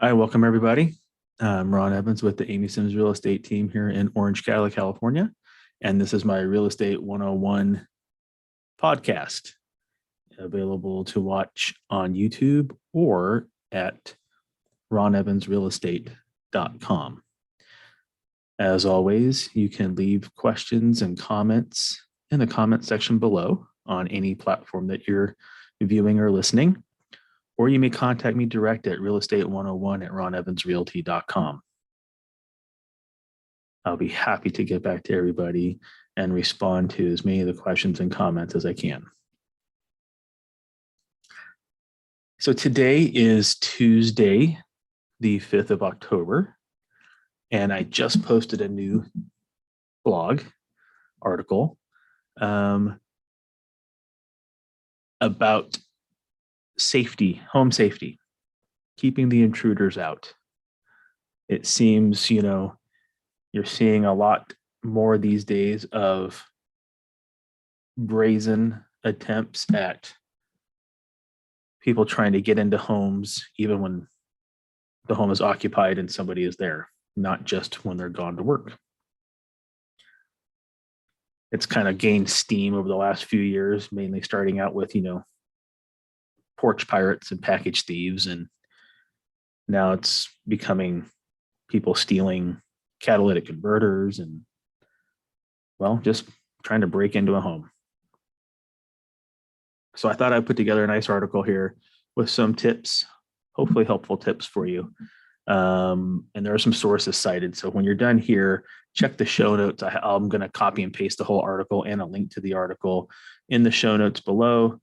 Hi, welcome everybody. I'm Ron Evans with the Amy Sims Real Estate team here in Orange County, California. And this is my Real Estate 101 podcast, available to watch on YouTube or at ronevansrealestate.com. As always, you can leave questions and comments in the comment section below on any platform that you're viewing or listening. Or you may contact me direct at realestate101@ronevansrealty.com. I'll be happy to get back to everybody and respond to as many of the questions and comments as I can. So today is Tuesday, the 5th of October, and I just posted a new blog article about safety, home safety, keeping the intruders out. It seems, you're seeing a lot more these days of brazen attempts at people trying to get into homes, even when the home is occupied and somebody is there, not just when they're gone to work. It's kind of gained steam over the last few years, mainly starting out with, porch pirates and package thieves. And now it's becoming people stealing catalytic converters and, just trying to break into a home. So I thought I'd put together a nice article here with some tips, hopefully helpful tips for you. And there are some sources cited. So when you're done here, check the show notes. I'm going to copy and paste the whole article and a link to the article in the show notes below.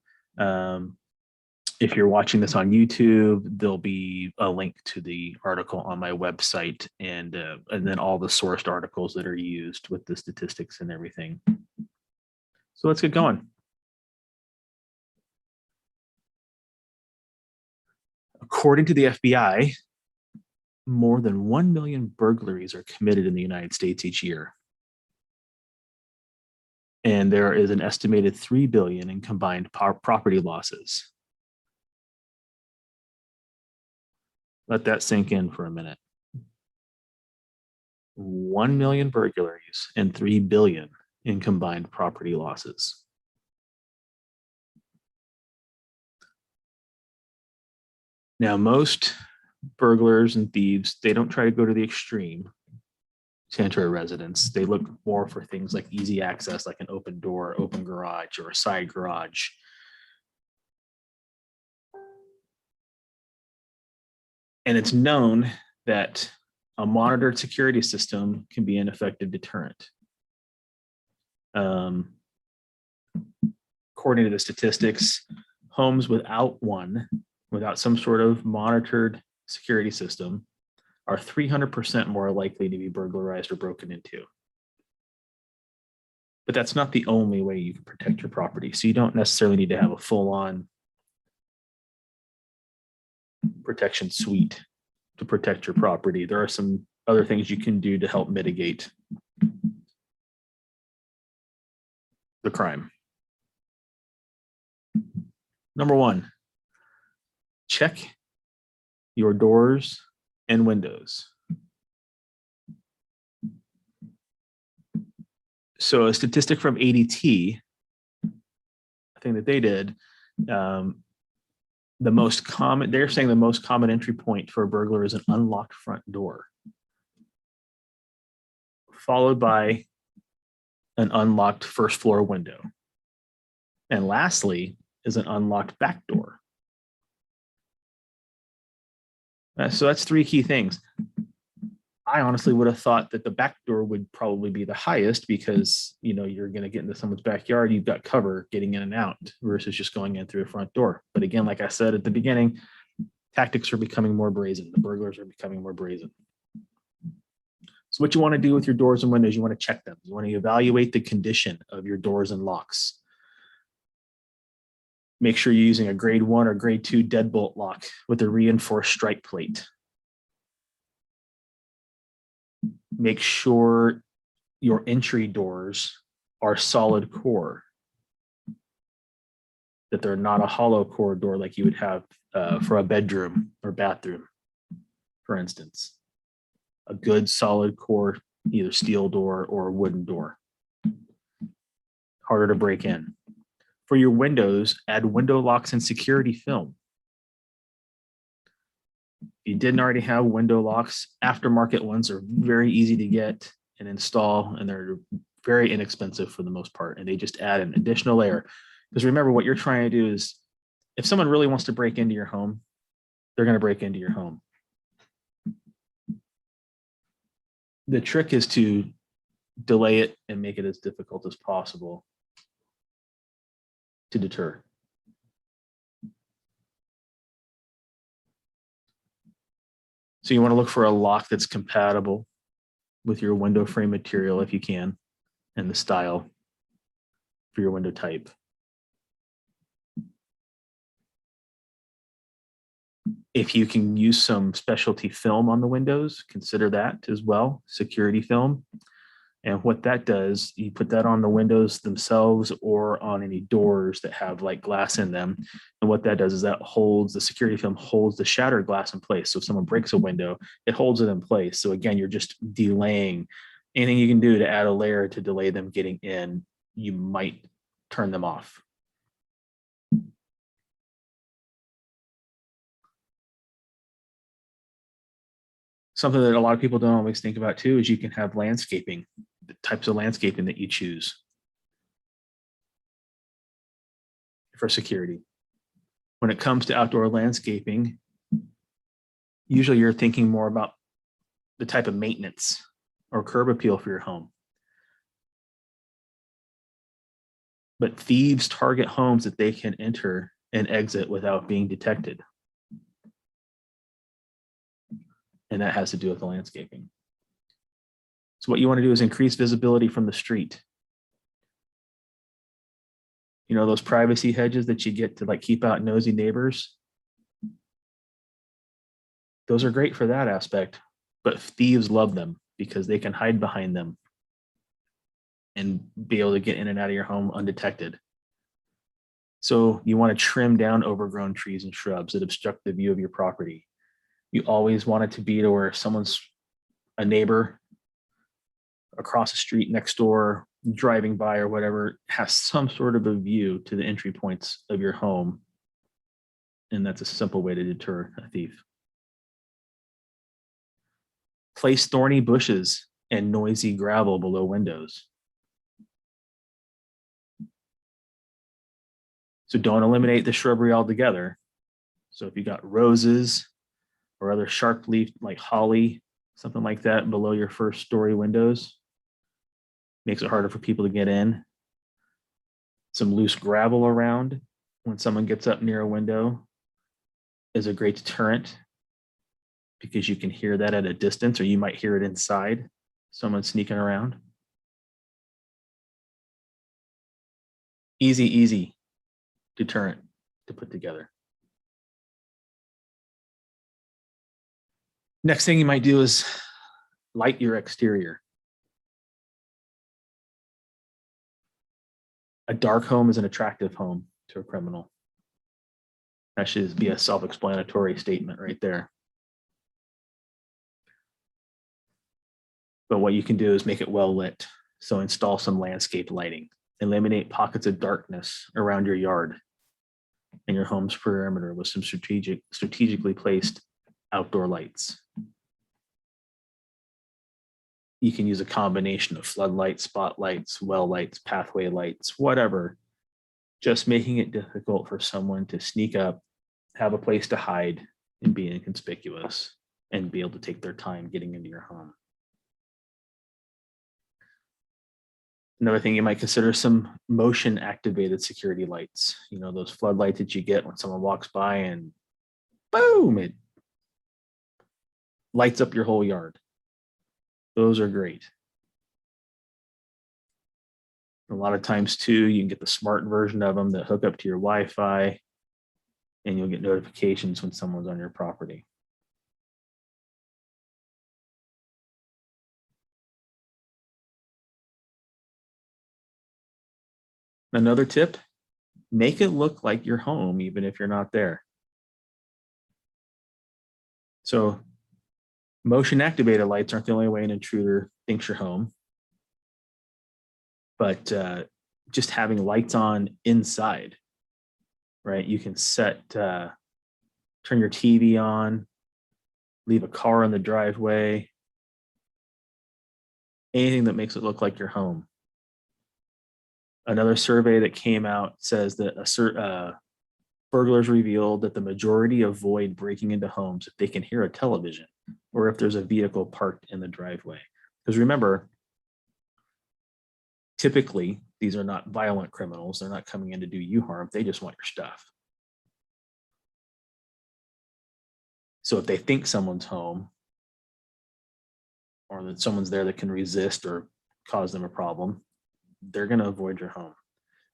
If you're watching this on YouTube, there'll be a link to the article on my website and then all the sourced articles that are used with the statistics and everything. So let's get going. According to the FBI, more than 1 million burglaries are committed in the United States each year. And there is an estimated $3 billion in combined property losses. Let that sink in for a minute. 1 million burglaries and $3 billion in combined property losses. Now, most burglars and thieves, they don't try to go to the extreme to enter a residence. They look more for things like easy access, like an open door, open garage, or a side garage. And it's known that a monitored security system can be an effective deterrent. According to the statistics, homes without some sort of monitored security system are 300% more likely to be burglarized or broken into. But that's not the only way you can protect your property. So you don't necessarily need to have a full-on protection suite to protect your property. There are some other things you can do to help mitigate the crime. Number one, check your doors and windows. So a statistic from ADT, I think that they did, they're saying the most common entry point for a burglar is an unlocked front door, followed by an unlocked first floor window. And lastly is an unlocked back door. So that's three key things. I honestly would have thought that the back door would probably be the highest because, you're going to get into someone's backyard. You've got cover getting in and out versus just going in through a front door. But again, like I said at the beginning, tactics are becoming more brazen. The burglars are becoming more brazen. So what you want to do with your doors and windows, you want to check them. You want to evaluate the condition of your doors and locks. Make sure you're using a grade 1 or grade 2 deadbolt lock with a reinforced strike plate. Make sure your entry doors are solid core, that they're not a hollow core door like you would have for a bedroom or bathroom. for instance. A good solid core, either steel door or wooden door. Harder to break in. For your windows, add window locks and security film. If you didn't already have window locks, aftermarket ones are very easy to get and install, and they're very inexpensive for the most part, and they just add an additional layer. Because remember, what you're trying to do is, if someone really wants to break into your home, they're going to break into your home. The trick is to delay it and make it as difficult as possible to deter. So you want to look for a lock that's compatible with your window frame material if you can, and the style for your window type. If you can use some specialty film on the windows, consider that as well, security film. And what that does, you put that on the windows themselves or on any doors that have like glass in them. And what that does is that holds, the security film holds the shattered glass in place. So if someone breaks a window, it holds it in place. So again, you're just delaying. Anything you can do to add a layer to delay them getting in, you might turn them off. Something that a lot of people don't always think about too is you can have landscaping, the types of landscaping that you choose for security. When it comes to outdoor landscaping, usually you're thinking more about the type of maintenance or curb appeal for your home. But thieves target homes that they can enter and exit without being detected. And that has to do with the landscaping. So what you want to do is increase visibility from the street. You know, those privacy hedges that you get to like keep out nosy neighbors. Those are great for that aspect, but thieves love them because they can hide behind them and be able to get in and out of your home undetected. So you want to trim down overgrown trees and shrubs that obstruct the view of your property. You always want it to be to where someone's a neighbor across the street next door, driving by or whatever, has some sort of a view to the entry points of your home. And that's a simple way to deter a thief. Place thorny bushes and noisy gravel below windows. So don't eliminate the shrubbery altogether. So if you got roses or other sharp leaf like holly, something like that below your first story windows, makes it harder for people to get in. Some loose gravel around when someone gets up near a window is a great deterrent because you can hear that at a distance, or you might hear it inside, someone sneaking around. Easy deterrent to put together. Next thing you might do is light your exterior. A dark home is an attractive home to a criminal. That should be a self-explanatory statement right there. But what you can do is make it well lit. So install some landscape lighting. Eliminate pockets of darkness around your yard and your home's perimeter with some strategically placed outdoor lights. You can use a combination of floodlights, spotlights, well lights, pathway lights, whatever. Just making it difficult for someone to sneak up, have a place to hide, and be inconspicuous, and be able to take their time getting into your home. Another thing you might consider some motion activated security lights. You know, those floodlights that you get when someone walks by and boom, it lights up your whole yard. Those are great. A lot of times too, you can get the smart version of them that hook up to your Wi-Fi and you'll get notifications when someone's on your property. Another tip, make it look like your home even if you're not there. So Motion activated lights aren't the only way an intruder thinks you're home, but just having lights on inside, right? You can set, turn your TV on, leave a car in the driveway, anything that makes it look like you're home. Another survey that came out says that burglars revealed that the majority avoid breaking into homes if they can hear a television or if there's a vehicle parked in the driveway. Because remember, typically, these are not violent criminals. They're not coming in to do you harm. They just want your stuff. So if they think someone's home or that someone's there that can resist or cause them a problem, they're going to avoid your home.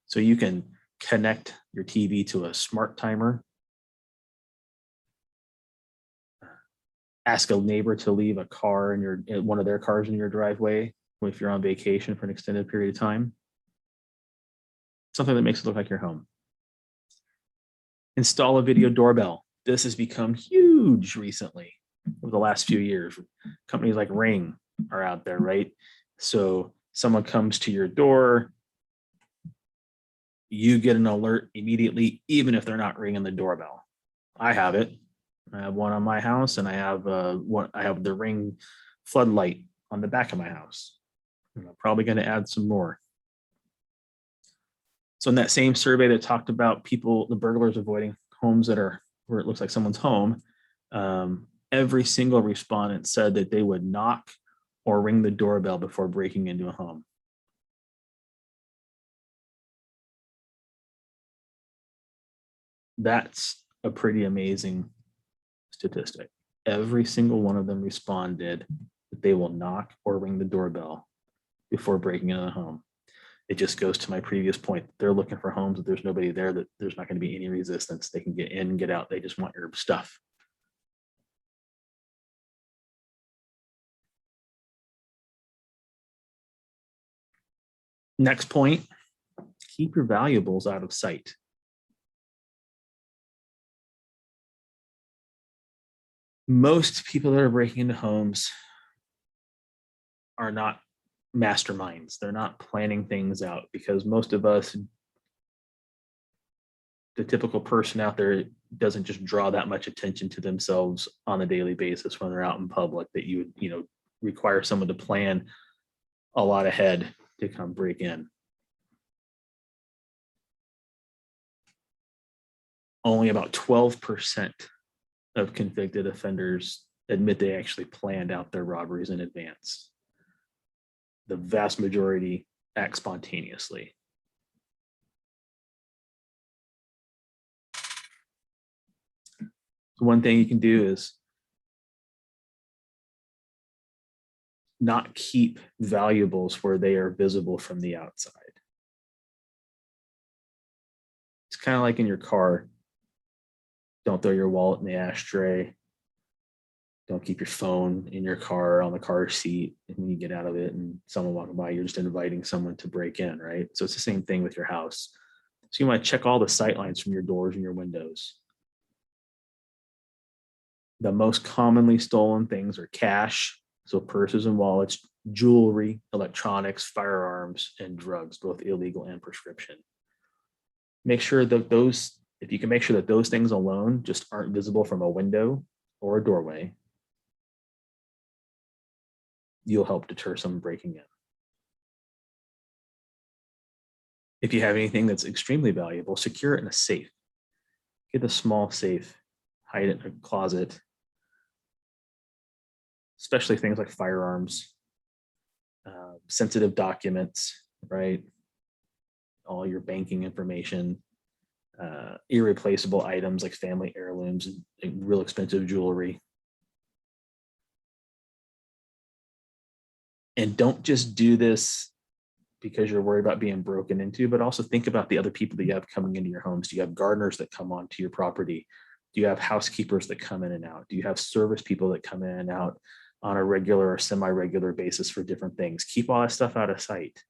So you can connect your TV to a smart timer, ask a neighbor to leave a car in one of their cars in your driveway if you're on vacation for an extended period of time. Something that makes it look like you're home. Install a video doorbell. This has become huge recently over the last few years. Companies like Ring are out there, right? So someone comes to your door, you get an alert immediately, even if they're not ringing the doorbell. I have it. I have one on my house, and I have the Ring floodlight on the back of my house. And I'm probably going to add some more. So in that same survey that talked about the burglars avoiding homes that are where it looks like someone's home, every single respondent said that they would knock or ring the doorbell before breaking into a home. That's a pretty amazing statistic. Every single one of them responded that they will knock or ring the doorbell before breaking into the home. It just goes to my previous point. They're looking for homes that there's nobody there, that there's not going to be any resistance. They can get in and get out. They just want your stuff. Next point, keep your valuables out of sight. Most people that are breaking into homes are not masterminds. They're not planning things out, because most of us, the typical person out there, doesn't just draw that much attention to themselves on a daily basis when they're out in public that you would, require someone to plan a lot ahead to come break in. Only about 12% of convicted offenders admit they actually planned out their robberies in advance. The vast majority act spontaneously. So one thing you can do is not keep valuables where they are visible from the outside. It's kind of like in your car. Don't throw your wallet in the ashtray. Don't keep your phone in your car on the car seat. And when you get out of it and someone walking by, you're just inviting someone to break in, right? So it's the same thing with your house. So you want to check all the sight lines from your doors and your windows. The most commonly stolen things are cash, so purses and wallets, jewelry, electronics, firearms, and drugs, both illegal and prescription. Make sure that if you can make sure that those things alone just aren't visible from a window or a doorway, you'll help deter someone breaking in. If you have anything that's extremely valuable, secure it in a safe. Get a small safe, hide it in a closet, especially things like firearms, sensitive documents, right? All your banking information, irreplaceable items like family heirlooms and real expensive jewelry. And don't just do this because you're worried about being broken into, but also think about the other people that you have coming into your homes. Do you have gardeners that come onto your property? Do you have housekeepers that come in and out? Do you have service people that come in and out on a regular or semi-regular basis for different things? Keep all that stuff out of sight.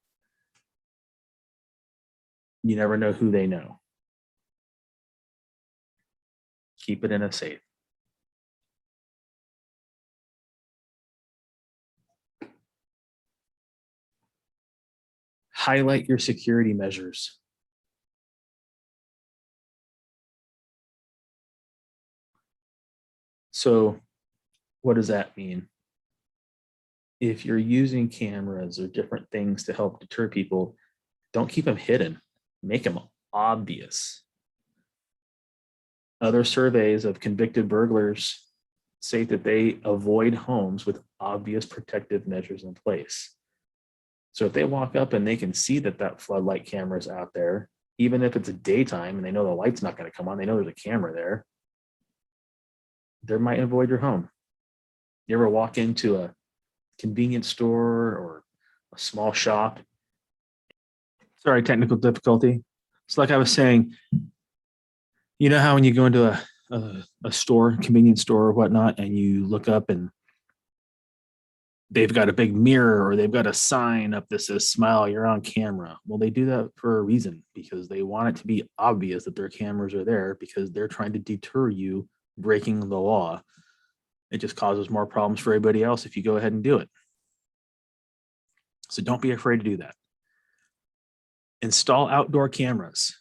You never know who they know. Keep it in a safe. Highlight your security measures. So what does that mean? If you're using cameras or different things to help deter people, don't keep them hidden. Make them obvious. Other surveys of convicted burglars say that they avoid homes with obvious protective measures in place. So if they walk up and they can see that that floodlight camera is out there, even if it's a daytime and they know the light's not going to come on, they know there's a camera there, they might avoid your home. You ever walk into a convenience store or a small shop? Sorry, technical difficulty. It's like I was saying, you know how when you go into a store, convenience store or whatnot, and you look up and they've got a big mirror or they've got a sign up that says smile, you're on camera. Well, they do that for a reason, because they want it to be obvious that their cameras are there, because they're trying to deter you breaking the law. It just causes more problems for everybody else if you go ahead and do it. So don't be afraid to do that. Install outdoor cameras.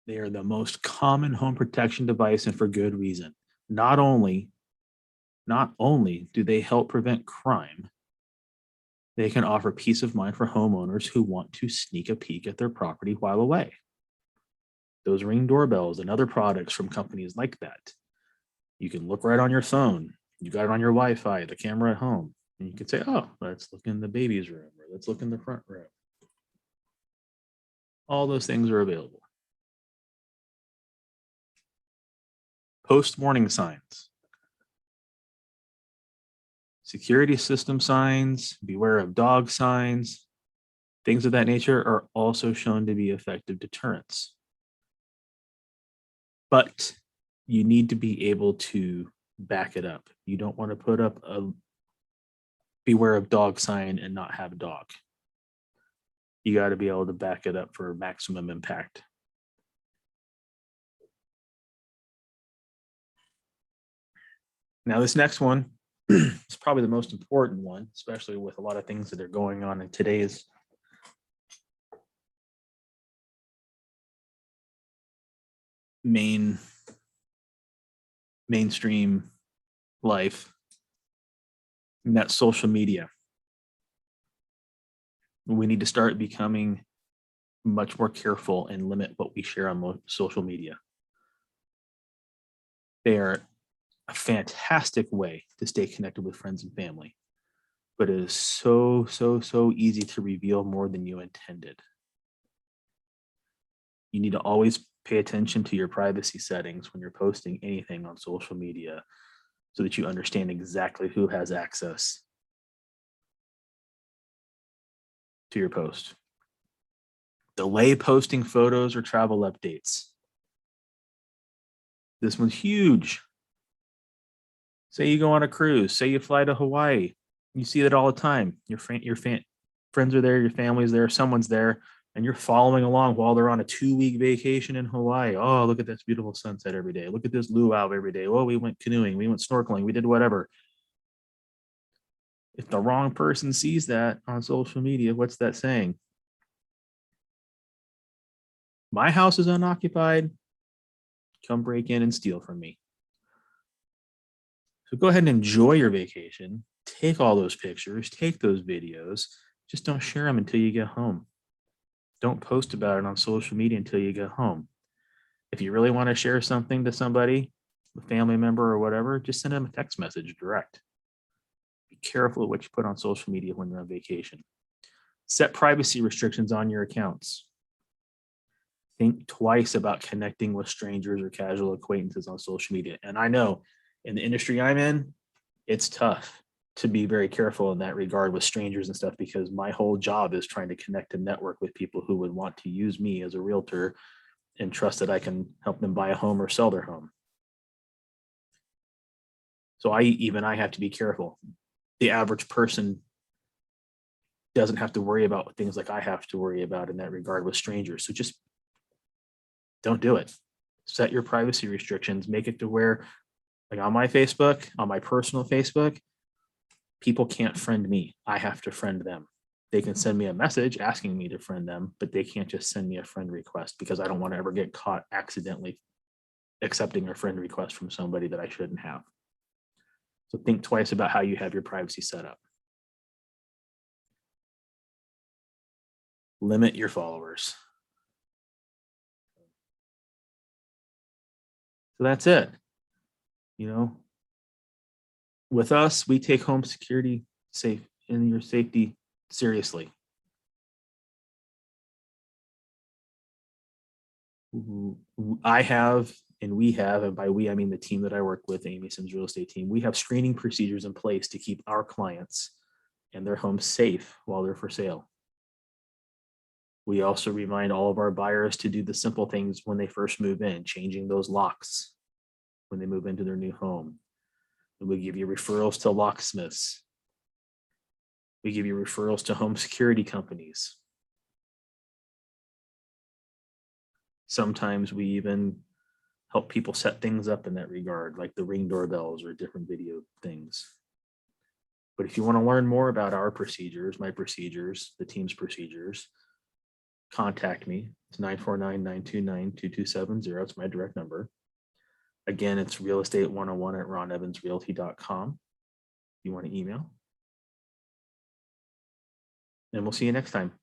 They are the most common home protection device, and for good reason. Not only do they help prevent crime, they can offer peace of mind for homeowners who want to sneak a peek at their property while away. Those Ring doorbells and other products from companies like that, you can look right on your phone. You got it on your Wi-Fi, the camera at home, and you can say, oh, let's look in the baby's room, or let's look in the front room. All those things are available. Post warning signs. Security system signs, beware of dog signs, things of that nature are also shown to be effective deterrents. But you need to be able to back it up. You don't want to put up a beware of dog sign and not have a dog. You got to be able to back it up for maximum impact. Now, this next one is probably the most important one, especially with a lot of things that are going on in today's mainstream life, and that's social media. We need to start becoming much more careful and limit what we share on social media. They are a fantastic way to stay connected with friends and family, but it is so easy to reveal more than you intended. You need to always pay attention to your privacy settings when you're posting anything on social media, so that you understand exactly who has access to your post. Delay posting photos or travel updates. This one's huge. Say you go on a cruise, say you fly to Hawaii. You see that all the time. Your friends are there, your family's there, someone's there, and you're following along while they're on a 2-week vacation in Hawaii. Oh, look at this beautiful sunset every day. Look at this luau every day. Oh, we went canoeing, we went snorkeling, we did whatever. If the wrong person sees that on social media, what's that saying? My house is unoccupied. Come break in and steal from me. So go ahead and enjoy your vacation. Take all those pictures, take those videos. Just don't share them until you get home. Don't post about it on social media until you get home. If you really want to share something to somebody, a family member or whatever, just send them a text message direct. Be careful of what you put on social media when you're on vacation. Set privacy restrictions on your accounts. Think twice about connecting with strangers or casual acquaintances on social media. And I know in the industry I'm in, it's tough to be very careful in that regard with strangers and stuff, because my whole job is trying to connect and network with people who would want to use me as a realtor and trust that I can help them buy a home or sell their home. So I have to be careful. The average person doesn't have to worry about things like I have to worry about in that regard with strangers. So just don't do it. Set your privacy restrictions. Make it to where, like on my Facebook, on my personal Facebook, people can't friend me. I have to friend them. They can send me a message asking me to friend them, but they can't just send me a friend request because I don't want to ever get caught accidentally accepting a friend request from somebody that I shouldn't have. So think twice about how you have your privacy set up. Limit your followers. So that's it. You know, with us, we take home security safe and your safety seriously. I have, and we have, and by we, I mean the team that I work with, Amy Sims Real Estate Team, we have screening procedures in place to keep our clients and their homes safe while they're for sale. We also remind all of our buyers to do the simple things when they first move in, changing those locks when they move into their new home. And we give you referrals to locksmiths. We give you referrals to home security companies. Sometimes we even help people set things up in that regard, like the Ring doorbells or different video things. But if you want to learn more about our procedures, my procedures, the team's procedures, contact me. It's 949-929-2270. It's my direct number. Again, it's realestate101@ronevansrealty.com. If you want to email. And we'll see you next time.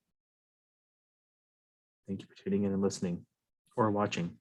Thank you for tuning in and listening or watching.